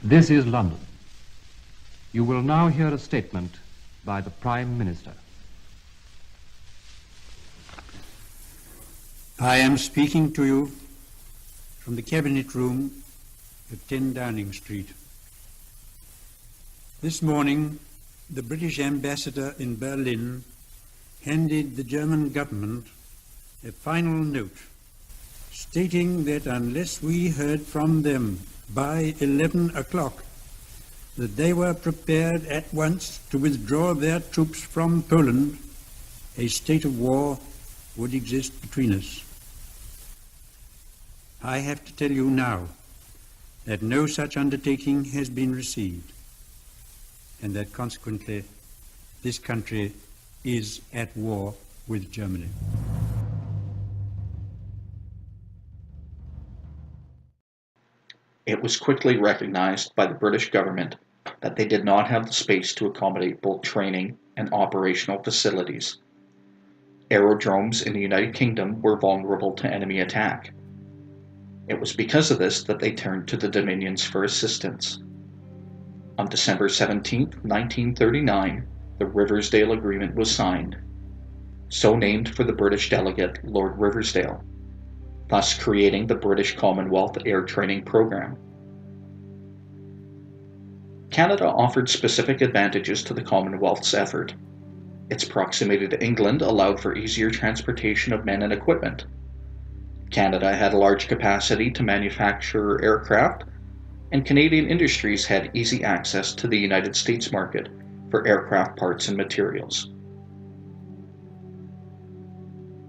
This is London. You will now hear a statement by the Prime Minister. I am speaking to you from the Cabinet Room at 10 Downing Street. This morning, the British ambassador in Berlin handed the German government a final note stating that unless we heard from them by 11 o'clock, that they were prepared at once to withdraw their troops from Poland, a state of war would exist between us. I have to tell you now that no such undertaking has been received, and that consequently this country is at war with Germany. It was quickly recognized by the British government that they did not have the space to accommodate both training and operational facilities. Aerodromes in the United Kingdom were vulnerable to enemy attack. It was because of this that they turned to the Dominions for assistance. On December 17, 1939, the Riversdale Agreement was signed, so named for the British delegate Lord Riversdale, thus creating the British Commonwealth Air Training Program. Canada offered specific advantages to the Commonwealth's effort. Its proximity to England allowed for easier transportation of men and equipment. Canada had a large capacity to manufacture aircraft, and Canadian industries had easy access to the United States market for aircraft parts and materials.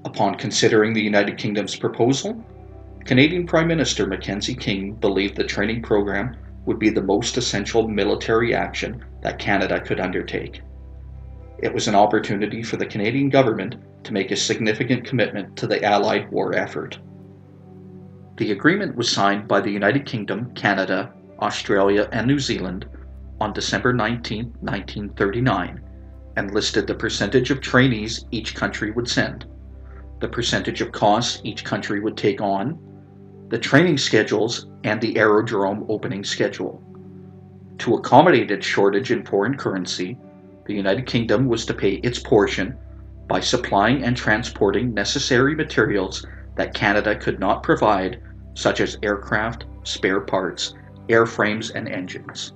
Upon considering the United Kingdom's proposal, Canadian Prime Minister Mackenzie King believed the training program would be the most essential military action that Canada could undertake. It was an opportunity for the Canadian government to make a significant commitment to the Allied war effort. The agreement was signed by the United Kingdom, Canada, Australia, and New Zealand on December 19, 1939, and listed the percentage of trainees each country would send, the percentage of costs each country would take on, the training schedules, and the aerodrome opening schedule. To accommodate its shortage in foreign currency, the United Kingdom was to pay its portion by supplying and transporting necessary materials that Canada could not provide, such as aircraft, spare parts, airframes, and engines.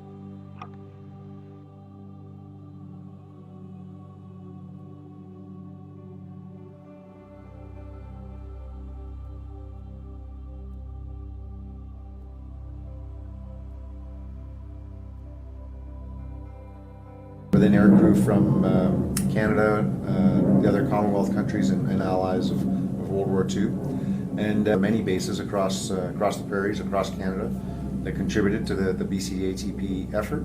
With an aircrew from Canada, the other Commonwealth countries and allies of World War II, and many bases across the prairies, across Canada, that contributed to the BCATP effort.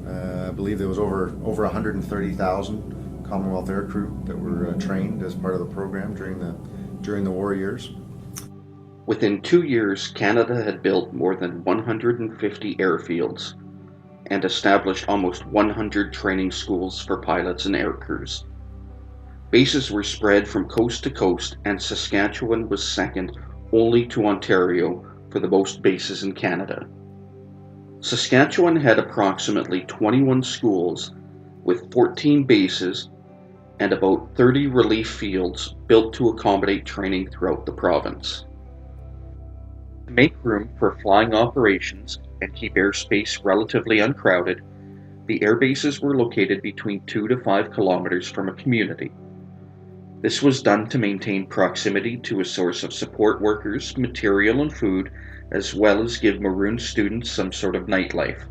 I believe there was over 130,000 Commonwealth aircrew that were trained as part of the program during the war years. Within 2 years, Canada had built more than 150 airfields and established almost 100 training schools for pilots and aircrews. Bases were spread from coast to coast, and Saskatchewan was second only to Ontario for the most bases in Canada. Saskatchewan had approximately 21 schools with 14 bases and about 30 relief fields built to accommodate training throughout the province. To make room for flying operations and keep airspace relatively uncrowded, the air bases were located between 2 to 5 kilometers from a community. This was done to maintain proximity to a source of support workers, material, and food, as well as give marooned students some sort of nightlife.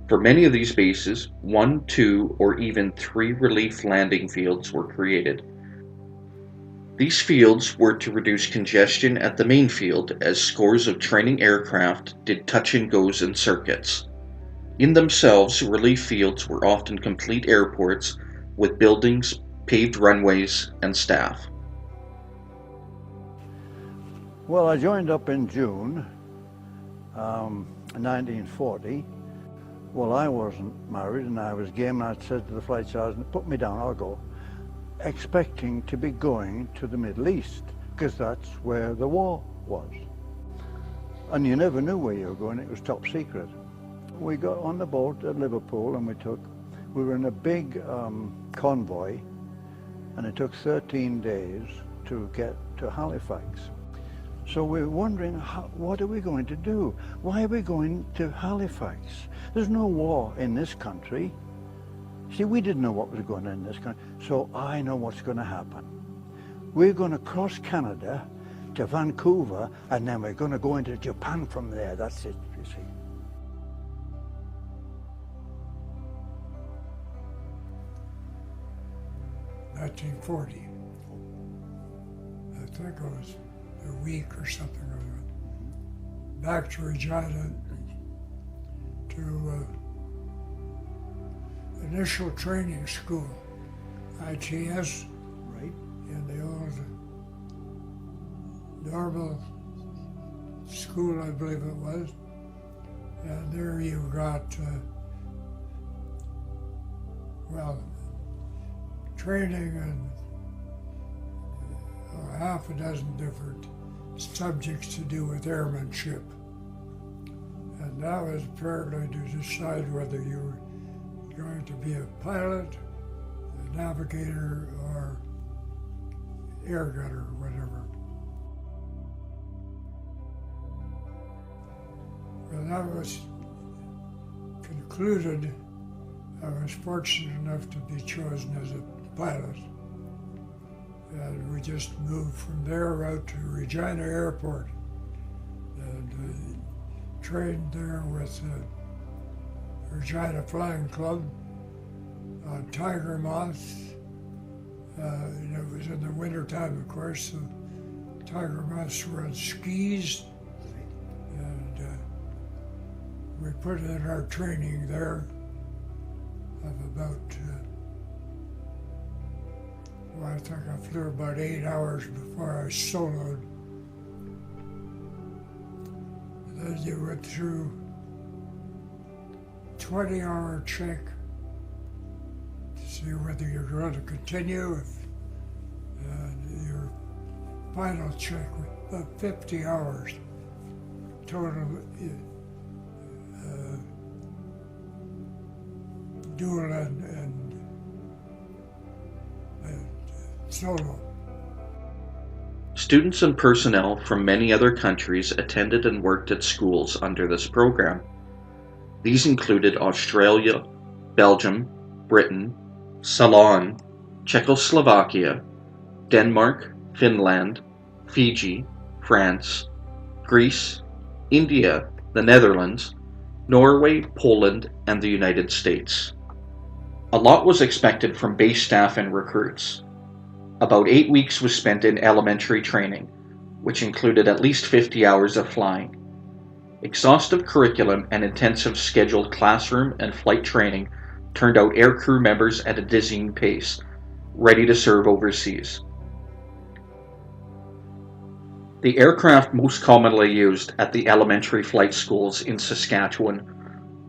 For many of these bases, 1, 2, or even 3 relief landing fields were created. These fields were to reduce congestion at the main field, as scores of training aircraft did touch-and-goes and circuits. In themselves, relief fields were often complete airports with buildings, paved runways, and staff. Well, I joined up in June 1940. Well, I wasn't married and I was game, and I said to the flight sergeant, put me down, I'll go, expecting to be going to the Middle East, because that's where the war was. And you never knew where you were going, it was top secret. We got on the boat at Liverpool and we were in a big convoy, and it took 13 days to get to Halifax. So we're wondering, what are we going to do? Why are we going to Halifax? There's no war in this country. See, we didn't know what was going on in this country, so I know what's going to happen. We're going to cross Canada to Vancouver, and then we're going to go into Japan from there. That's it, you see. $1940. I think it was a week or something like that. Back to Regina to initial training school, ITS, Right. in the old normal school, I believe it was. And there you got, training in half a dozen different subjects to do with airmanship. And that was apparently to decide whether you were going to be a pilot, a navigator, or air gunner, or whatever. When that was concluded, I was fortunate enough to be chosen as a pilot. And we just moved from there out to Regina Airport and trained there with the Regina Flying Club on Tiger Moths. And it was in the wintertime, of course, so Tiger Moths were on skis. And we put in our training there of about I think I flew about 8 hours before I soloed. Then you went through 20-hour check to see whether you're going to continue, and your final check was about 50 hours total dual and solo. Students and personnel from many other countries attended and worked at schools under this program. These included Australia, Belgium, Britain, Ceylon, Czechoslovakia, Denmark, Finland, Fiji, France, Greece, India, the Netherlands, Norway, Poland, and the United States. A lot was expected from base staff and recruits. About 8 weeks was spent in elementary training, which included at least 50 hours of flying. Exhaustive curriculum and intensive scheduled classroom and flight training turned out aircrew members at a dizzying pace, ready to serve overseas. The aircraft most commonly used at the elementary flight schools in Saskatchewan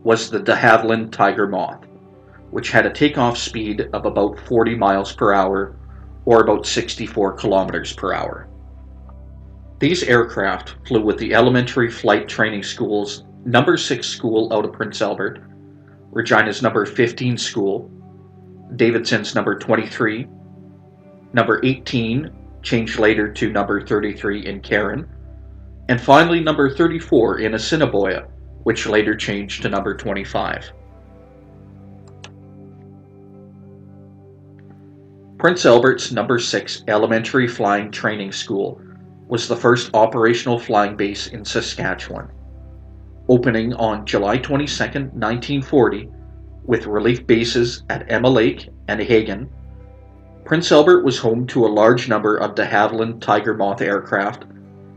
was the de Havilland Tiger Moth, which had a takeoff speed of about 40 miles per hour or about 64 kilometers per hour. These aircraft flew with the Elementary Flight Training School's number 6 school out of Prince Albert, Regina's number 15 school, Davidson's number 23, number 18, changed later to number 33 in Cairn, and finally number 34 in Assiniboia, which later changed to number 25. Prince Albert's number 6 Elementary Flying Training School was the first operational flying base in Saskatchewan. Opening on July 22, 1940, with relief bases at Emma Lake and Hagen, Prince Albert was home to a large number of de Havilland Tiger Moth aircraft,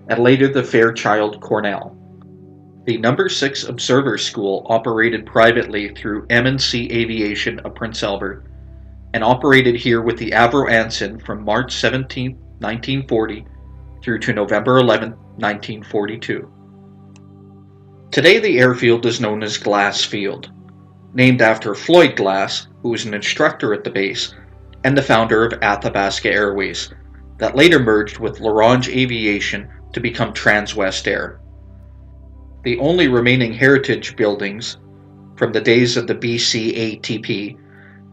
and later the Fairchild Cornell. The number 6 Observer School operated privately through M&C Aviation of Prince Albert, and operated here with the Avro Anson from March 17, 1940 through to November 11, 1942. Today the airfield is known as Glass Field, named after Floyd Glass, who was an instructor at the base and the founder of Athabasca Airways, that later merged with L'Orange Aviation to become Transwest Air. The only remaining heritage buildings from the days of the BCATP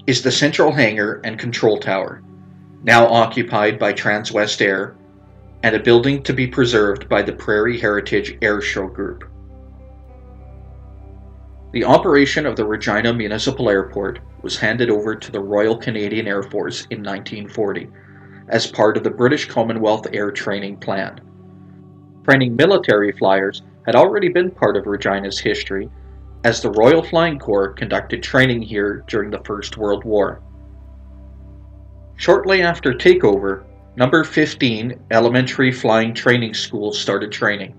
is the central hangar and control tower, now occupied by Transwest Air, and a building to be preserved by the Prairie Heritage Air Show Group. The operation of the Regina Municipal Airport was handed over to the Royal Canadian Air Force in 1940 as part of the British Commonwealth Air Training Plan. Training military flyers had already been part of Regina's history, as the Royal Flying Corps conducted training here during the First World War. Shortly after takeover, No. 15 Elementary Flying Training School started training.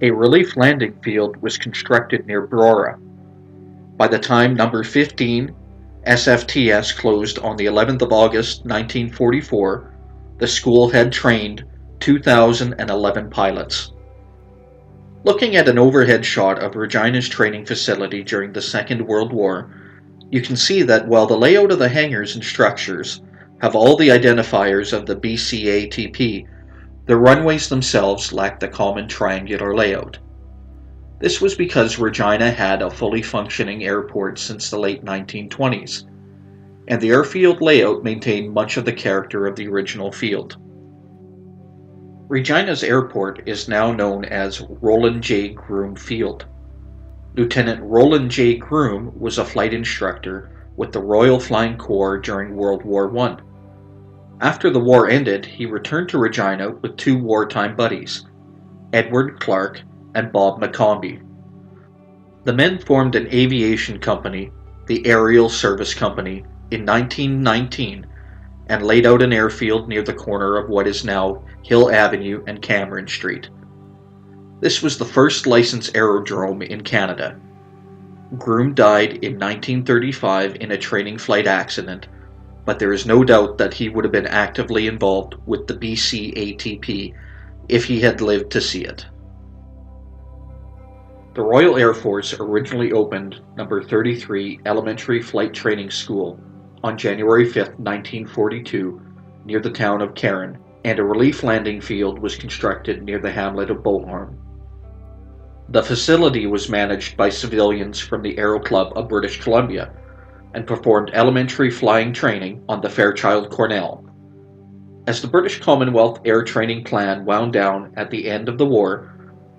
A relief landing field was constructed near Brora. By the time No. 15 SFTS closed on the 11th of August 1944, the school had trained 2,011 pilots. Looking at an overhead shot of Regina's training facility during the Second World War, you can see that while the layout of the hangars and structures have all the identifiers of the BCATP, the runways themselves lack the common triangular layout. This was because Regina had a fully functioning airport since the late 1920s, and the airfield layout maintained much of the character of the original field. Regina's airport is now known as Roland J. Groom Field. Lieutenant Roland J. Groom was a flight instructor with the Royal Flying Corps during World War I. After the war ended, he returned to Regina with two wartime buddies, Edward Clark and Bob McCombie. The men formed an aviation company, the Aerial Service Company, in 1919 and laid out an airfield near the corner of what is now Hill Avenue and Cameron Street. This was the first licensed aerodrome in Canada. Groom died in 1935 in a training flight accident, but there is no doubt that he would have been actively involved with the BCATP if he had lived to see it. The Royal Air Force originally opened No. 33 Elementary Flight Training School on January 5, 1942, near the town of Cairn, and a relief landing field was constructed near the hamlet of Beauharn. The facility was managed by civilians from the Aero Club of British Columbia and performed elementary flying training on the Fairchild Cornell. As the British Commonwealth Air Training Plan wound down at the end of the war,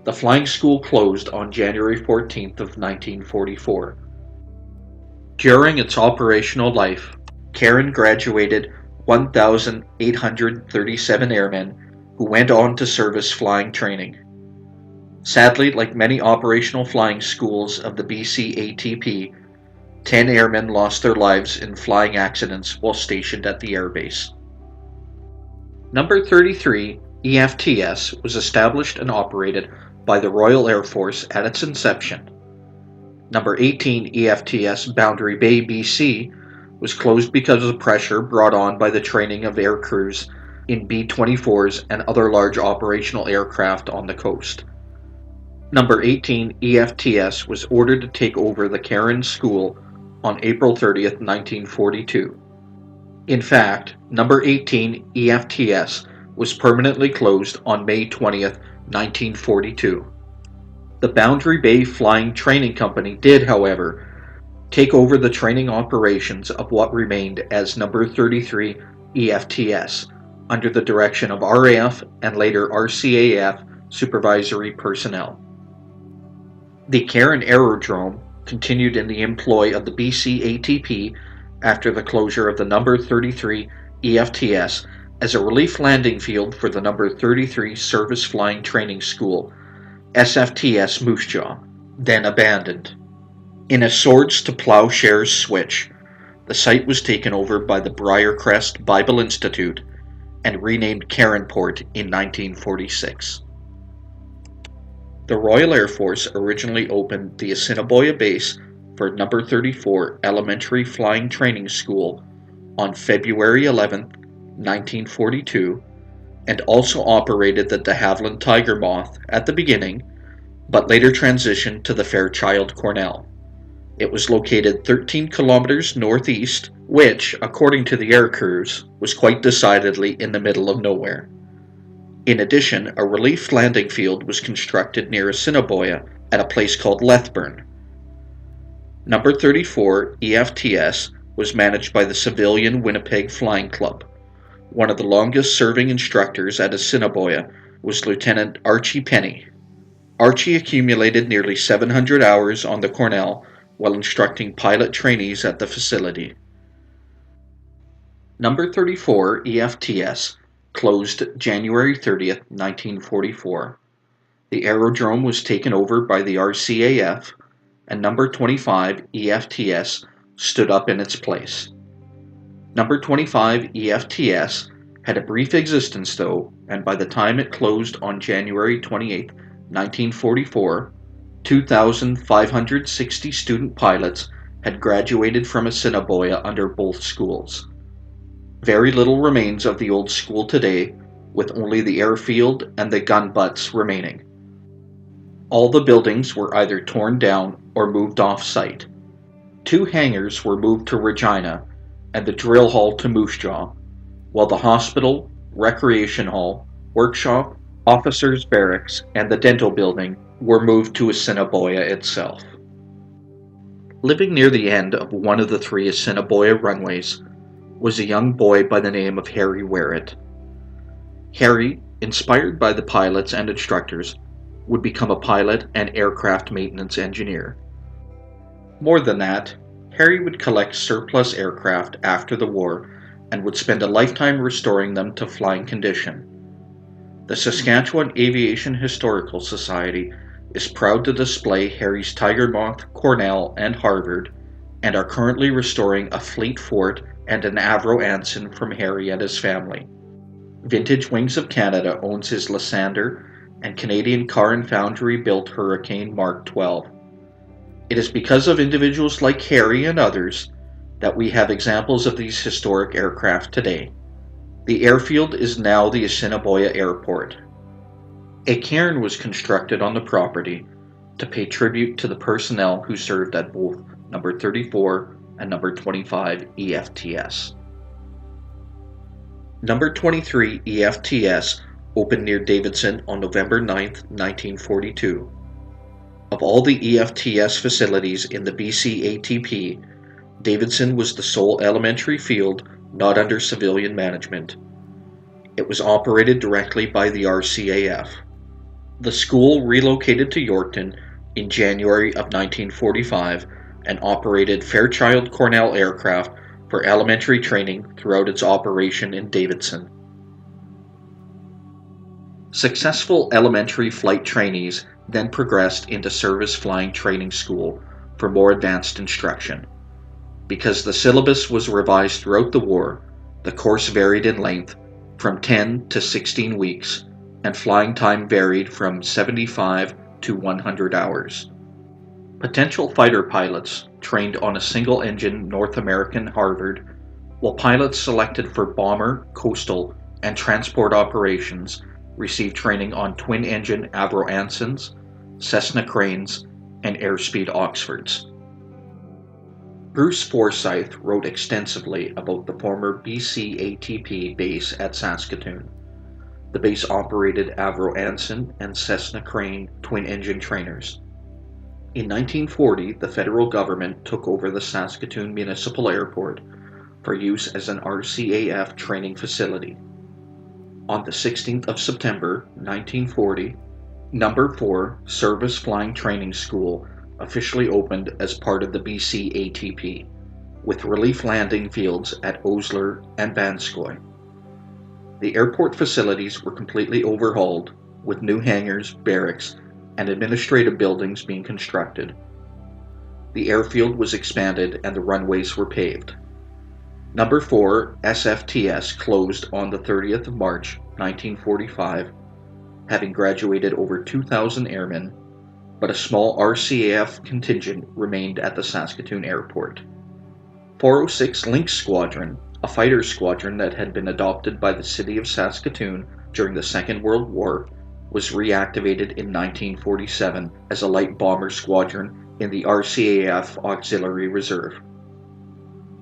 the flying school closed on January 14th of 1944. During its operational life, Cairn graduated 1,837 airmen who went on to service flying training. Sadly, like many operational flying schools of the BCATP, 10 airmen lost their lives in flying accidents while stationed at the airbase. No. 33 EFTS was established and operated by the Royal Air Force at its inception. No. 18 EFTS Boundary Bay, BC was closed because of pressure brought on by the training of air crews in B-24s and other large operational aircraft on the coast. No. 18 EFTS was ordered to take over the Cairn School on April 30, 1942. In fact, No. 18 EFTS was permanently closed on May 20, 1942. The Boundary Bay Flying Training Company did, however, take over the training operations of what remained as No. 33 EFTS under the direction of RAF and later RCAF supervisory personnel. The Cairn Aerodrome continued in the employ of the BCATP after the closure of the No. 33 EFTS as a relief landing field for the No. 33 Service Flying Training School, SFTS Moose Jaw, then abandoned. In a swords to plowshares switch, the site was taken over by the Briarcrest Bible Institute and renamed Cairnport in 1946. The Royal Air Force originally opened the Assiniboia Base for No. 34 Elementary Flying Training School on February 11, 1942, and also operated the de Havilland Tiger Moth at the beginning, but later transitioned to the Fairchild Cornell. It was located 13 kilometers northeast, which, according to the air crews, was quite decidedly in the middle of nowhere. In addition, a relief landing field was constructed near Assiniboia at a place called Lethburn. Number 34 EFTS was managed by the civilian Winnipeg Flying Club. One of the longest-serving instructors at Assiniboia was Lieutenant Archie Penny. Archie accumulated nearly 700 hours on the Cornell while instructing pilot trainees at the facility. Number 34 EFTS closed January 30th, 1944. The aerodrome was taken over by the RCAF, and number 25 EFTS stood up in its place. Number 25 EFTS had a brief existence though, and by the time it closed on January 28, 1944, 2,560 student pilots had graduated from Assiniboia under both schools. Very little remains of the old school today, with only the airfield and the gun butts remaining. All the buildings were either torn down or moved off-site. 2 hangars were moved to Regina and the drill hall to Moose Jaw, while the hospital, recreation hall, workshop, officers' barracks, and the dental building were moved to Assiniboia itself. Living near the end of one of the 3 Assiniboia runways was a young boy by the name of Harry Werrett. Harry, inspired by the pilots and instructors, would become a pilot and aircraft maintenance engineer. More than that, Harry would collect surplus aircraft after the war and would spend a lifetime restoring them to flying condition. The Saskatchewan Aviation Historical Society is proud to display Harry's Tiger Moth, Cornell, and Harvard, and are currently restoring a Fleet Fort and an Avro Anson from Harry and his family. Vintage Wings of Canada owns his Lysander, and Canadian Car and Foundry built Hurricane Mark 12. It is because of individuals like Harry and others that we have examples of these historic aircraft today. The airfield is now the Assiniboia Airport. A cairn was constructed on the property to pay tribute to the personnel who served at both number 34 and number 25 EFTS. Number 23 EFTS opened near Davidson on November 9, 1942. Of all the EFTS facilities in the BCATP, Davidson was the sole elementary field not under civilian management. It was operated directly by the RCAF. The school relocated to Yorkton in January of 1945 and operated Fairchild Cornell aircraft for elementary training throughout its operation in Davidson. Successful elementary flight trainees then progressed into Service Flying Training School for more advanced instruction. Because the syllabus was revised throughout the war, the course varied in length from 10 to 16 weeks, and flying time varied from 75 to 100 hours. Potential fighter pilots trained on a single-engine North American Harvard, while pilots selected for bomber, coastal, and transport operations received training on twin-engine Avro Ansons, Cessna Cranes, and Airspeed Oxfords. Bruce Forsyth wrote extensively about the former BCATP base at Saskatoon. The base operated Avro Anson and Cessna Crane twin-engine trainers. In 1940, the federal government took over the Saskatoon Municipal Airport for use as an RCAF training facility. On the 16th of September, 1940, Number 4 Service Flying Training School officially opened as part of the BCATP, with relief landing fields at Osler and Vanscoy. The airport facilities were completely overhauled, with new hangars, barracks, and administrative buildings being constructed. The airfield was expanded and the runways were paved. Number 4 SFTS closed on the 30th of March, 1945, having graduated over 2,000 airmen, but a small RCAF contingent remained at the Saskatoon Airport. 406 Lynx Squadron, a fighter squadron that had been adopted by the city of Saskatoon during the Second World War, was reactivated in 1947 as a light bomber squadron in the RCAF Auxiliary Reserve.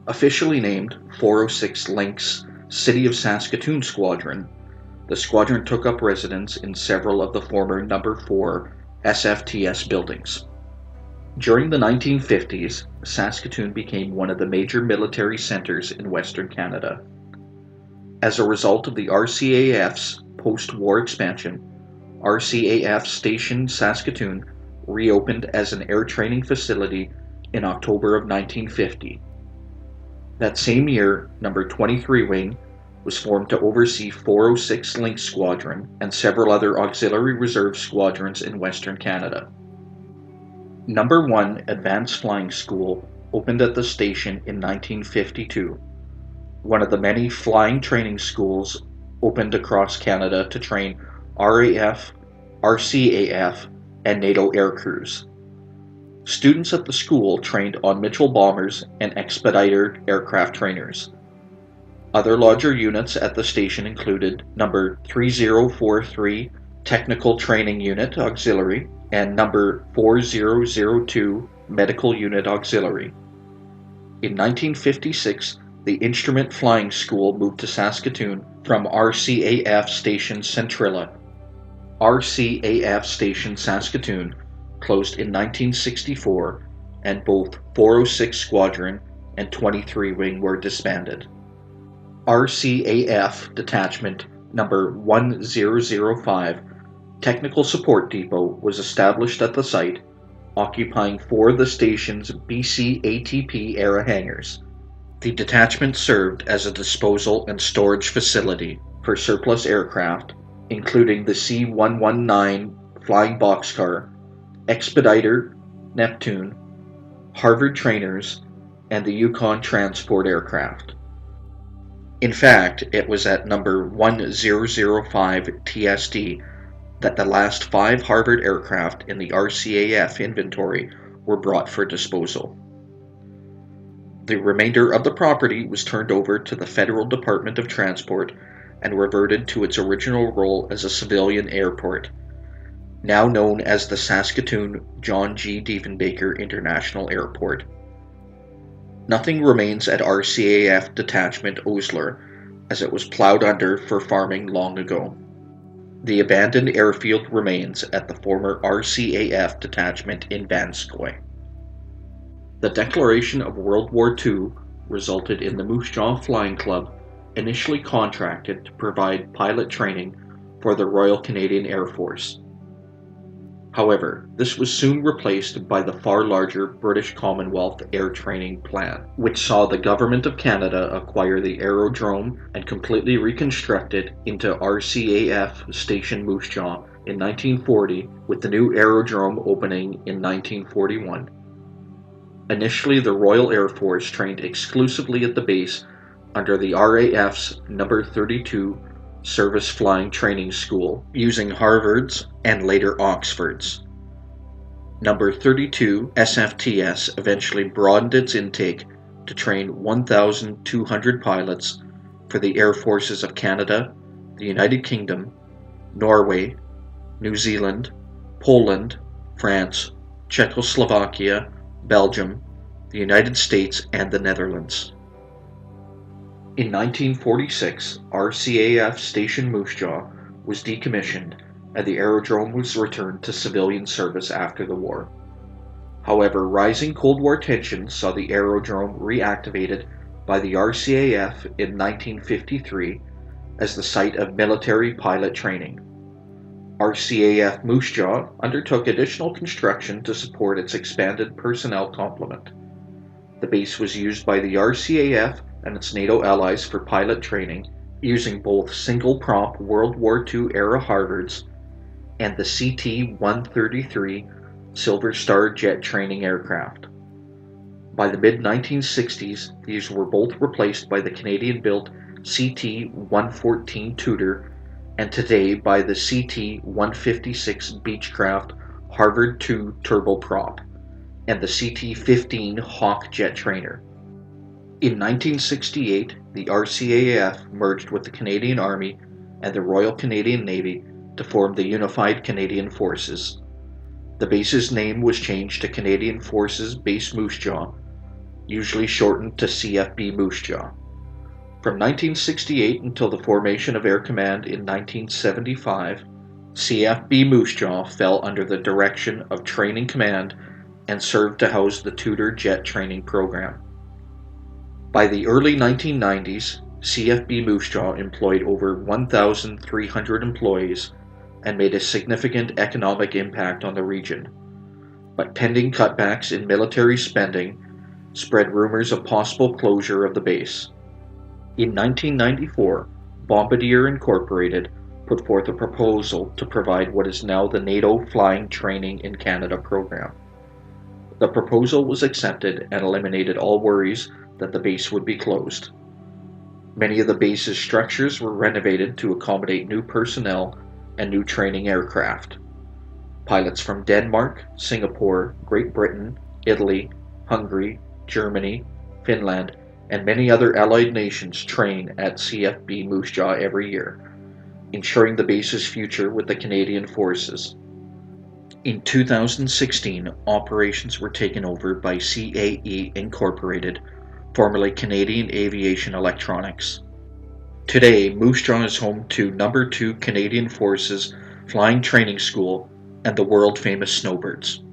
Officially named 406 Lynx City of Saskatoon Squadron, the squadron took up residence in several of the former Number 4 SFTS buildings. During the 1950s, Saskatoon became one of the major military centers in Western Canada. As a result of the RCAF's post-war expansion, RCAF Station Saskatoon reopened as an air training facility in October of 1950. That same year, No. 23 Wing was formed to oversee 406 Lynx Squadron and several other auxiliary reserve squadrons in Western Canada. No. 1 Advanced Flying School opened at the station in 1952. One of the many flying training schools opened across Canada to train RAF, RCAF, and NATO aircrews. Students at the school trained on Mitchell bombers and Expediter aircraft trainers. Other larger units at the station included No. 3043 Technical Training Unit Auxiliary and No. 4002 Medical Unit Auxiliary. In 1956, the Instrument Flying School moved to Saskatoon from RCAF Station Centrilla. RCAF Station Saskatoon closed in 1964, and both 406 Squadron and 23 Wing were disbanded. RCAF Detachment No. 1005 Technical Support Depot was established at the site, occupying 4 of the station's BCATP era hangars. The detachment served as a disposal and storage facility for surplus aircraft, including the C-119 Flying Boxcar, Expediter, Neptune, Harvard trainers, and the Yukon transport aircraft. In fact, it was at No. 1005 TSD that the last 5 Harvard aircraft in the RCAF inventory were brought for disposal. The remainder of the property was turned over to the Federal Department of Transport and reverted to its original role as a civilian airport, now known as the Saskatoon John G. Diefenbaker International Airport. Nothing remains at RCAF Detachment Osler, as it was plowed under for farming long ago. The abandoned airfield remains at the former RCAF Detachment in Vanscoy. The declaration of World War II resulted in the Moose Jaw Flying Club initially contracted to provide pilot training for the Royal Canadian Air Force. However, this was soon replaced by the far larger British Commonwealth Air Training Plan, which saw the Government of Canada acquire the aerodrome and completely reconstruct it into RCAF Station Moose Jaw in 1940, with the new aerodrome opening in 1941. Initially, the Royal Air Force trained exclusively at the base under the RAF's No. 32 Service Flying Training School, using Harvards and later Oxfords. No. 32 SFTS eventually broadened its intake to train 1,200 pilots for the Air Forces of Canada, the United Kingdom, Norway, New Zealand, Poland, France, Czechoslovakia, Belgium, the United States, and the Netherlands. In 1946, RCAF Station Moose Jaw was decommissioned and the aerodrome was returned to civilian service after the war. However, rising Cold War tensions saw the aerodrome reactivated by the RCAF in 1953 as the site of military pilot training. RCAF Moose Jaw undertook additional construction to support its expanded personnel complement. The base was used by the RCAF and its NATO allies for pilot training, using both single-prop World War II era Harvards and the CT-133 Silver Star jet training aircraft. By the mid-1960s, these were both replaced by the Canadian-built CT-114 Tudor, and today by the CT-156 Beechcraft Harvard II turboprop and the CT-15 Hawk jet trainer. In 1968, the RCAF merged with the Canadian Army and the Royal Canadian Navy to form the Unified Canadian Forces. The base's name was changed to Canadian Forces Base Moose Jaw, usually shortened to CFB Moose Jaw. From 1968 until the formation of Air Command in 1975, CFB Moose Jaw fell under the direction of Training Command and served to house the Tudor jet training program. By the early 1990s, CFB Moose Jaw employed over 1,300 employees and made a significant economic impact on the region. But pending cutbacks in military spending spread rumors of possible closure of the base. In 1994, Bombardier Incorporated put forth a proposal to provide what is now the NATO Flying Training in Canada program. The proposal was accepted and eliminated all worries that the base would be closed. Many of the base's structures were renovated to accommodate new personnel and new training aircraft. Pilots from Denmark, Singapore, Great Britain, Italy, Hungary, Germany, Finland, and many other allied nations train at CFB Moose Jaw every year, ensuring the base's future with the Canadian Forces. In 2016, operations were taken over by CAE Incorporated, formerly Canadian Aviation Electronics. Today, Moose Jaw is home to No. 2 Canadian Forces Flying Training School and the world-famous snowbirds.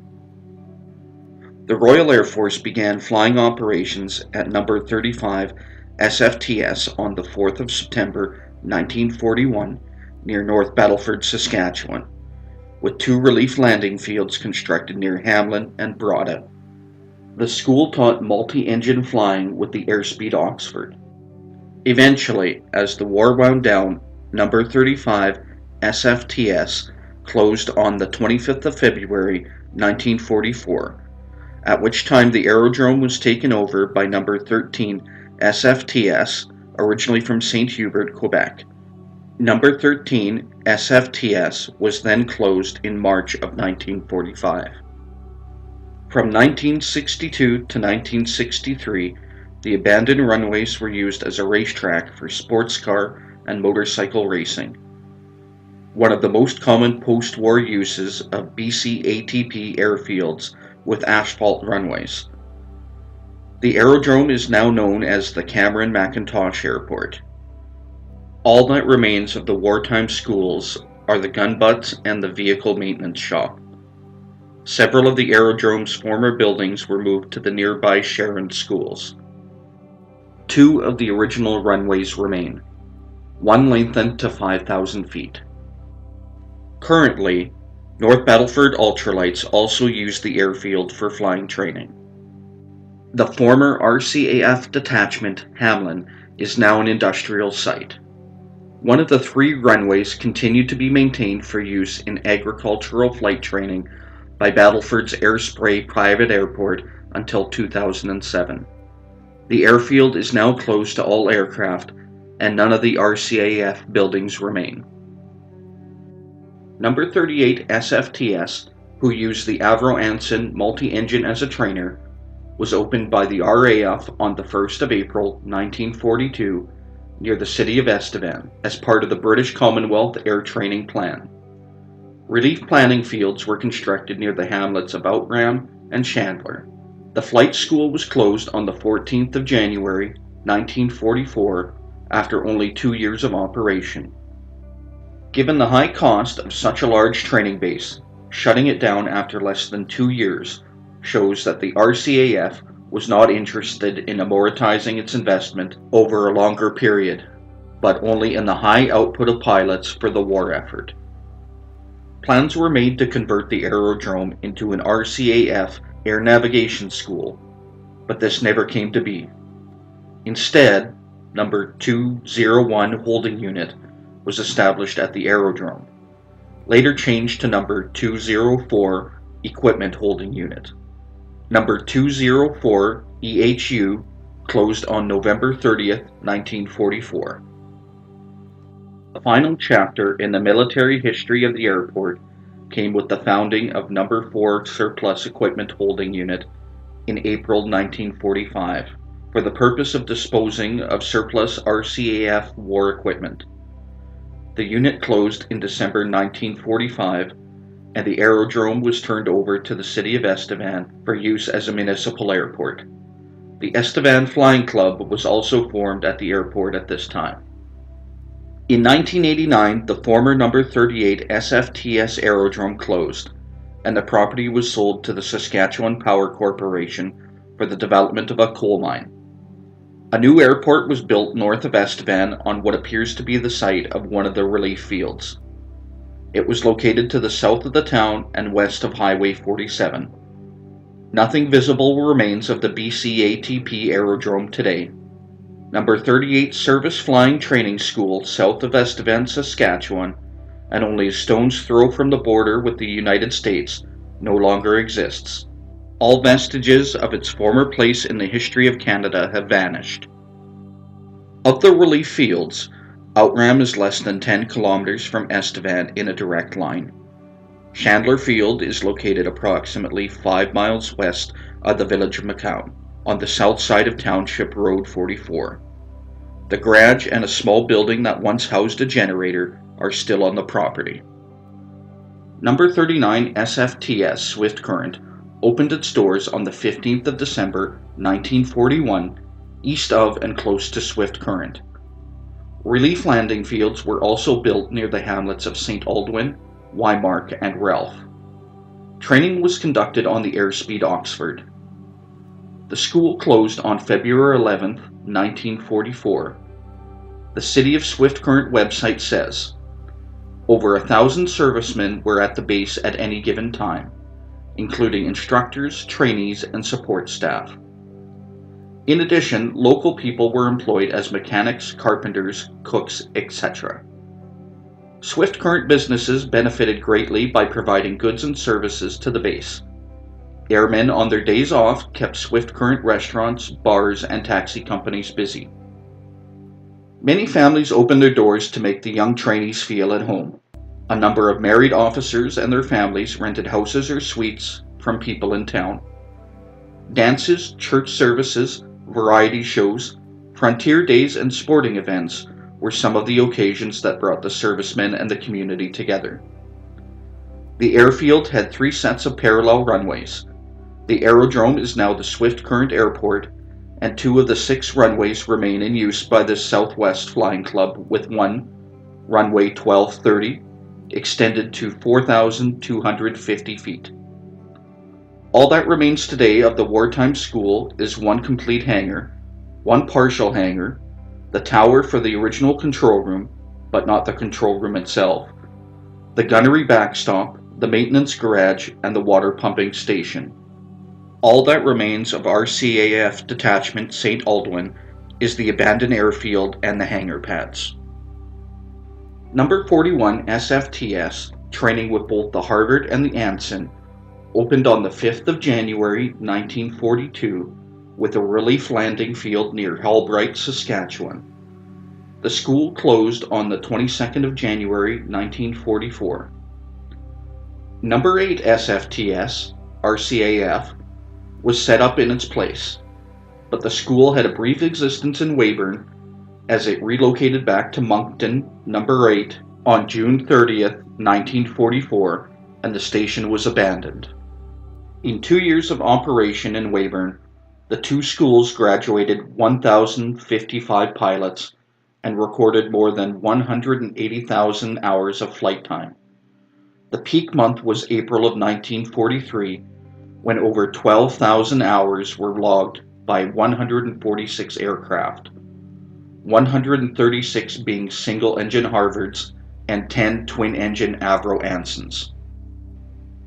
The Royal Air Force began flying operations at No. 35 SFTS on the 4th of September 1941 near North Battleford, Saskatchewan, with 2 relief landing fields constructed near Hamlin and Broada. The school taught multi-engine flying with the Airspeed Oxford. Eventually, as the war wound down, No. 35 SFTS closed on the 25th of February 1944, at which time the aerodrome was taken over by No. 13 SFTS, originally from St. Hubert, Quebec. No. 13 SFTS was then closed in March of 1945. From 1962 to 1963, the abandoned runways were used as a racetrack for sports car and motorcycle racing. One of the most common post-war uses of BCATP airfields with asphalt runways. The aerodrome is now known as the Cameron McIntosh Airport. All that remains of the wartime schools are the gun butts and the vehicle maintenance shop. Several of the aerodrome's former buildings were moved to the nearby Sharon schools. 2 of the original runways remain, one lengthened to 5,000 feet. Currently, North Battleford Ultralights also use the airfield for flying training. The former RCAF detachment, Hamlin, is now an industrial site. One of the 3 runways continued to be maintained for use in agricultural flight training by Battleford's Airspray Private Airport until 2007. The airfield is now closed to all aircraft, and none of the RCAF buildings remain. No. 38 SFTS, who used the Avro Anson multi-engine as a trainer, was opened by the RAF on the 1st of April 1942 near the city of Estevan as part of the British Commonwealth Air Training Plan. Relief planning fields were constructed near the hamlets of Outram and Chandler. The flight school was closed on the 14th of January 1944 after only 2 years of operation. Given the high cost of such a large training base, shutting it down after less than 2 years shows that the RCAF was not interested in amortizing its investment over a longer period, but only in the high output of pilots for the war effort. Plans were made to convert the aerodrome into an RCAF air navigation school, but this never came to be. Instead, No. 201 Holding Unit was established at the aerodrome, later changed to No. 204 Equipment Holding Unit. No. 204 EHU closed on November 30th, 1944. The final chapter in the military history of the airport came with the founding of No. 4 Surplus Equipment Holding Unit in April 1945 for the purpose of disposing of surplus RCAF war equipment. The unit closed in December 1945, and the aerodrome was turned over to the city of Estevan for use as a municipal airport. The Estevan Flying Club was also formed at the airport at this time. In 1989, the former No. 38 SFTS aerodrome closed, and the property was sold to the Saskatchewan Power Corporation for the development of a coal mine. A new airport was built north of Estevan on what appears to be the site of one of the relief fields. It was located to the south of the town and west of Highway 47. Nothing visible remains of the BCATP aerodrome today. Number 38 Service Flying Training School south of Estevan, Saskatchewan, and only a stone's throw from the border with the United States, no longer exists. All vestiges of its former place in the history of Canada have vanished. Of the relief fields, Outram is less than 10 kilometers from Estevan in a direct line. Chandler Field is located approximately 5 miles west of the village of McCown, on the south side of Township Road 44. The garage and a small building that once housed a generator are still on the property. Number 39 SFTS Swift Current opened its doors on the 15th of December 1941 east of and close to Swift Current. Relief landing fields were also built near the hamlets of St. Aldwyn, Wymark, and Ralph. Training was conducted on the airspeed Oxford. The school closed on February 11, 1944. The City of Swift Current website says, over 1,000 servicemen were at the base at any given time, including instructors, trainees, and support staff. In addition, local people were employed as mechanics, carpenters, cooks, etc. Swift Current businesses benefited greatly by providing goods and services to the base. Airmen on their days off kept Swift Current restaurants, bars, and taxi companies busy. Many families opened their doors to make the young trainees feel at home. A number of married officers and their families rented houses or suites from people in town. Dances, church services, variety shows, frontier days, and sporting events were some of the occasions that brought the servicemen and the community together. The airfield had 3 sets of parallel runways. The aerodrome is now the Swift Current Airport, and 2 of the 6 runways remain in use by the Southwest Flying Club, with one, runway 1230, extended to 4,250 feet. All that remains today of the wartime school is one complete hangar, one partial hangar, the tower for the original control room, but not the control room itself, the gunnery backstop, the maintenance garage, and the water pumping station. All that remains of RCAF Detachment St. Aldwyn is the abandoned airfield and the hangar pads. Number 41 SFTS, training with both the Harvard and the Anson, opened on the 5th of January 1942 with a relief landing field near Halbright, Saskatchewan. The school closed on the 22nd of January 1944. Number 8 SFTS, RCAF, was set up in its place, but the school had a brief existence in Weyburn as it relocated back to Moncton, number 8, on June 30th, 1944, and the station was abandoned. In 2 years of operation in Weyburn, the 2 schools graduated 1,055 pilots and recorded more than 180,000 hours of flight time. The peak month was April of 1943, when over 12,000 hours were logged by 146 aircraft, 136 being single-engine Harvards and 10 twin-engine Avro Ansons.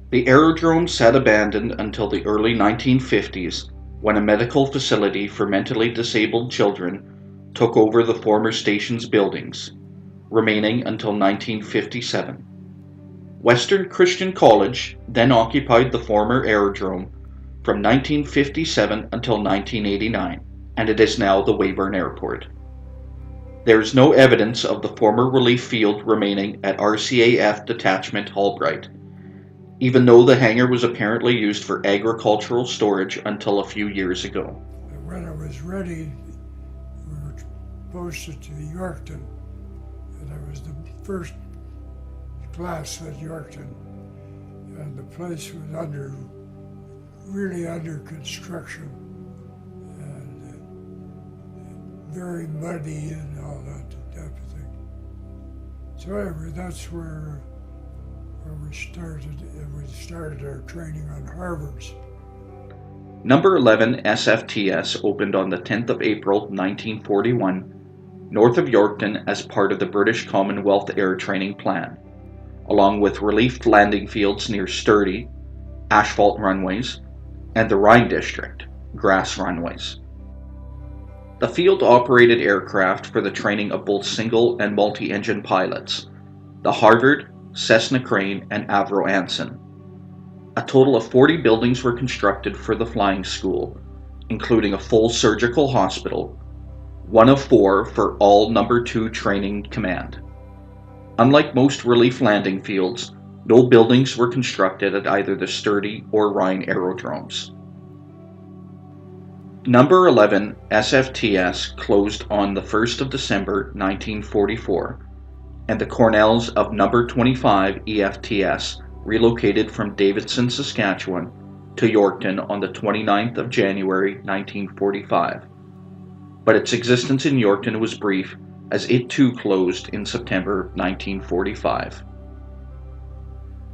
The aerodrome sat abandoned until the early 1950s, when a medical facility for mentally disabled children took over the former station's buildings, remaining until 1957. Western Christian College then occupied the former aerodrome from 1957 until 1989, and it is now the Weyburn Airport. There is no evidence of the former relief field remaining at RCAF Detachment Halbright, even though the hangar was apparently used for agricultural storage until a few years ago. When it was ready, we were posted to Yorkton, and I was the first class at Yorkton, and the place was really under construction, and very muddy and all that type of thing. So anyway, that's where we started our training on harbors. Number 11 SFTS opened on the 10th of April 1941, north of Yorkton as part of the British Commonwealth Air Training Plan, along with relief landing fields near Sturdy, asphalt runways, and the Rhine District, grass runways. The field operated aircraft for the training of both single and multi-engine pilots, the Harvard, Cessna Crane, and Avro Anson. A total of 40 buildings were constructed for the flying school, including a full surgical hospital, one of 4 for all No. 2 Training Command. Unlike most relief landing fields, no buildings were constructed at either the Sturdy or Rhine aerodromes. Number 11 SFTS closed on the 1st of December 1944, and the Cornells of Number 25 EFTS relocated from Davidson, Saskatchewan to Yorkton on the 29th of January 1945. But its existence in Yorkton was brief, as it too closed in September 1945.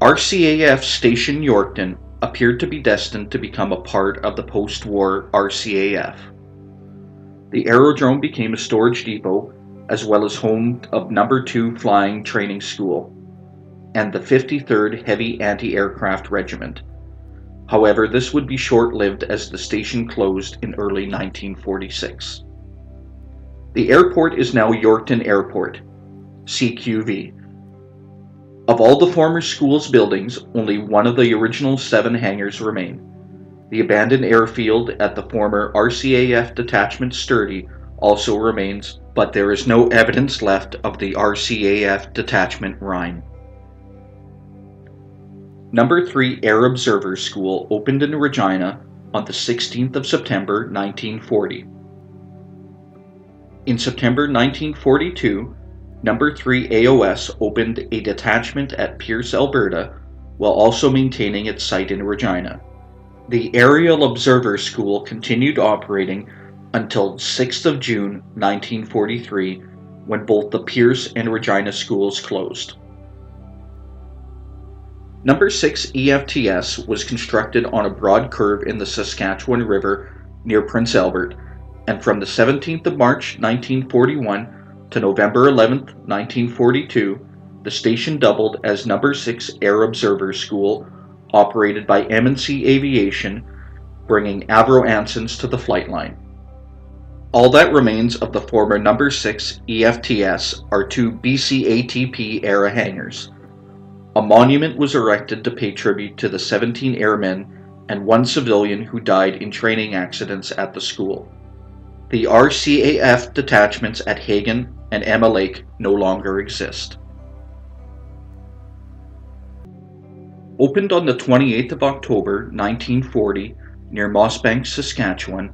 RCAF Station Yorkton appeared to be destined to become a part of the post-war RCAF. The aerodrome became a storage depot as well as home of No. 2 Flying Training School and the 53rd Heavy Anti-Aircraft Regiment. However, this would be short-lived as the station closed in early 1946. The airport is now Yorkton Airport, CQV. Of all the former school's buildings, only one of the original 7 hangars remain. The abandoned airfield at the former RCAF detachment Sturdy also remains, but there is no evidence left of the RCAF detachment Rhine. Number 3 Air Observer School opened in Regina on the 16th of September 1940. In September 1942, Number 3 AOS opened a detachment at Pierce, Alberta, while also maintaining its site in Regina. The Aerial Observer School continued operating until 6th of June 1943, when both the Pierce and Regina schools closed. Number 6 EFTS was constructed on a broad curve in the Saskatchewan River near Prince Albert, and from the 17th of March 1941 to November 11, 1942, the station doubled as Number 6 Air Observer School, operated by M&C Aviation, bringing Avro Ansons to the flight line. All that remains of the former Number 6 EFTS are 2 BCATP era hangars. A monument was erected to pay tribute to the 17 airmen and 1 civilian who died in training accidents at the school. The RCAF detachments at Hagen and Emma Lake no longer exist. Opened on the 28th of October 1940 near Mossbank, Saskatchewan,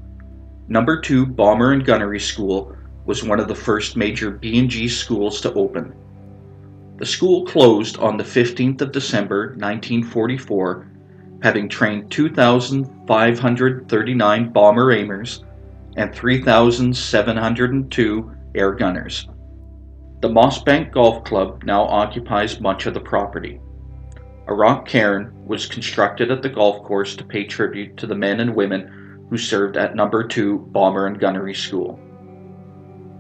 Number 2 Bomber and Gunnery School was one of the first major B&G schools to open. The school closed on the 15th of December 1944, having trained 2,539 bomber aimers and 3,702 air gunners. The Mossbank Golf Club now occupies much of the property. A rock cairn was constructed at the golf course to pay tribute to the men and women who served at Number 2 Bomber and Gunnery School.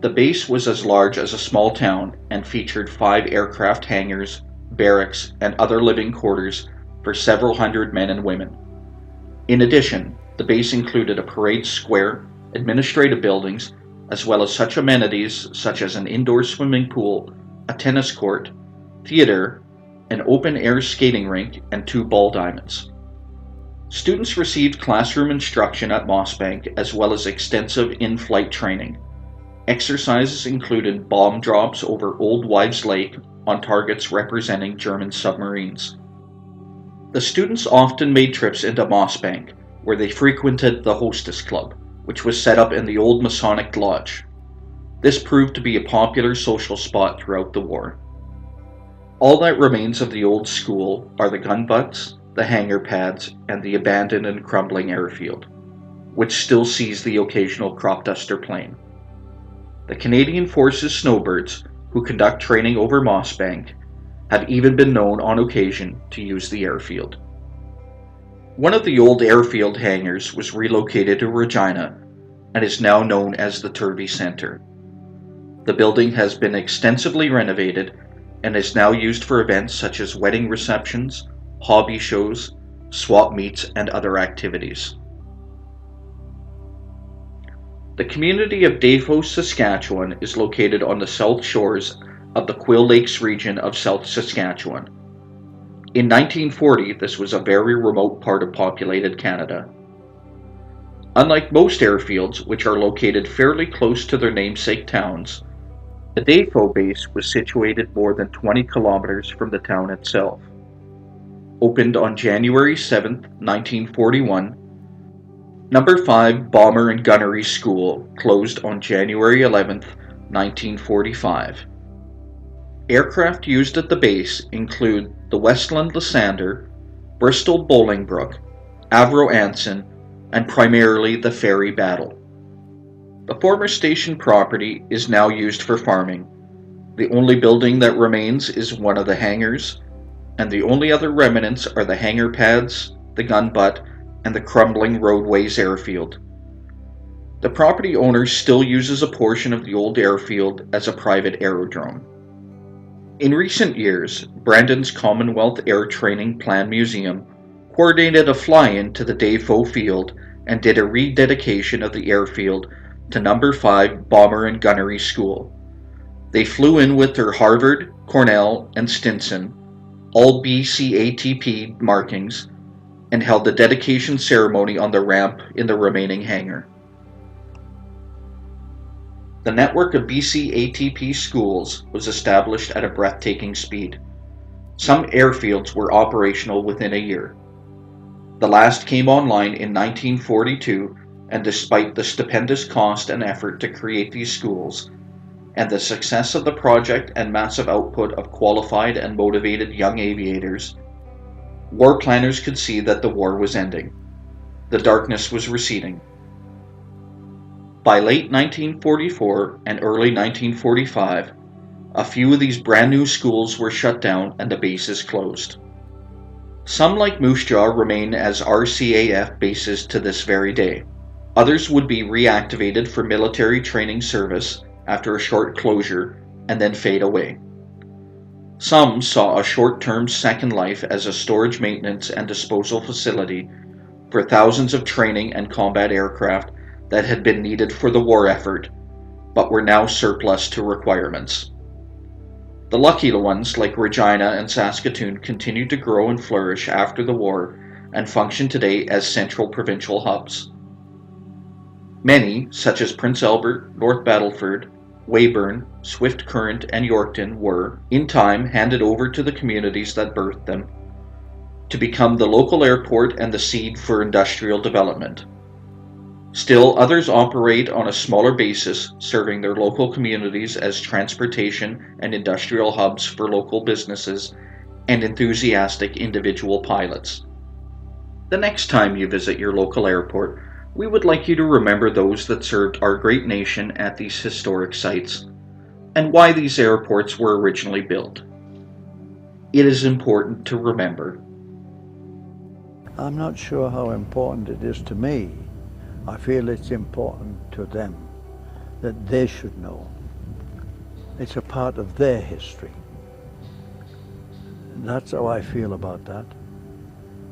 The base was as large as a small town and featured 5 aircraft hangars, barracks, and other living quarters for several hundred men and women. In addition, the base included a parade square, administrative buildings, as well as such amenities such as an indoor swimming pool, a tennis court, theater, an open-air skating rink, and 2 ball diamonds. Students received classroom instruction at Mossbank as well as extensive in-flight training. Exercises included bomb drops over Old Wives Lake on targets representing German submarines. The students often made trips into Mossbank, where they frequented the Hostess Club, which was set up in the old Masonic Lodge. This proved to be a popular social spot throughout the war. All that remains of the old school are the gun butts, the hangar pads, and the abandoned and crumbling airfield, which still sees the occasional crop duster plane. The Canadian Forces Snowbirds, who conduct training over Mossbank, have even been known on occasion to use the airfield. One of the old airfield hangars was relocated to Regina and is now known as the Turvey Centre. The building has been extensively renovated and is now used for events such as wedding receptions, hobby shows, swap meets, and other activities. The community of Defoe, Saskatchewan is located on the south shores of the Quill Lakes region of South Saskatchewan. In 1940, this was a very remote part of populated Canada. Unlike most airfields, which are located fairly close to their namesake towns, the Defoe base was situated more than 20 kilometers from the town itself. Opened on January 7, 1941, Number 5 Bomber and Gunnery School closed on January 11, 1945. Aircraft used at the base include the Westland Lysander, Bristol Bolingbroke, Avro Anson, and primarily the Ferry Battle. The former station property is now used for farming. The only building that remains is one of the hangars, and the only other remnants are the hangar pads, the gun butt, and the crumbling roadways airfield. The property owner still uses a portion of the old airfield as a private aerodrome. In recent years, Brandon's Commonwealth Air Training Plan Museum coordinated a fly-in to the Defoe field and did a rededication of the airfield to Number 5 Bomber and Gunnery School. They flew in with their Harvard, Cornell, and Stinson, all BCATP markings, and held the dedication ceremony on the ramp in the remaining hangar. The network of BCATP schools was established at a breathtaking speed. Some airfields were operational within a year. The last came online in 1942, and despite the stupendous cost and effort to create these schools, and the success of the project and massive output of qualified and motivated young aviators, war planners could see that the war was ending. The darkness was receding. By late 1944 and early 1945, a few of these brand new schools were shut down and the bases closed. Some, like Moose Jaw, remain as RCAF bases to this very day. Others would be reactivated for military training service after a short closure and then fade away. Some saw a short-term second life as a storage, maintenance, and disposal facility for thousands of training and combat aircraft that had been needed for the war effort, but were now surplus to requirements. The lucky ones, like Regina and Saskatoon, continued to grow and flourish after the war and function today as central provincial hubs. Many, such as Prince Albert, North Battleford, Weyburn, Swift Current, and Yorkton were, in time, handed over to the communities that birthed them, to become the local airport and the seed for industrial development. Still, others operate on a smaller basis, serving their local communities as transportation and industrial hubs for local businesses and enthusiastic individual pilots. The next time you visit your local airport, we would like you to remember those that served our great nation at these historic sites and why these airports were originally built. It is important to remember. I'm not sure how important it is to me. I feel it's important to them, that they should know. It's a part of their history. That's how I feel about that.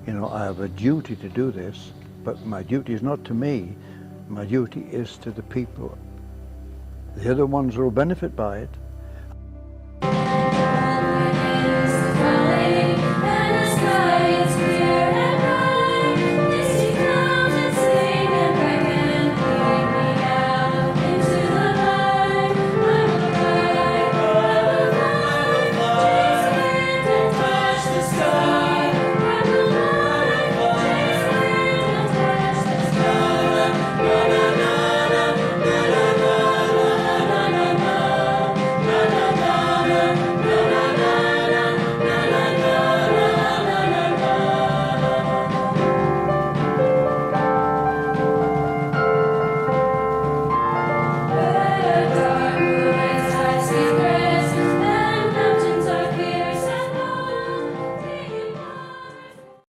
You know, I have a duty to do this, but my duty is not to me. My duty is to the people. They're the ones who will benefit by it.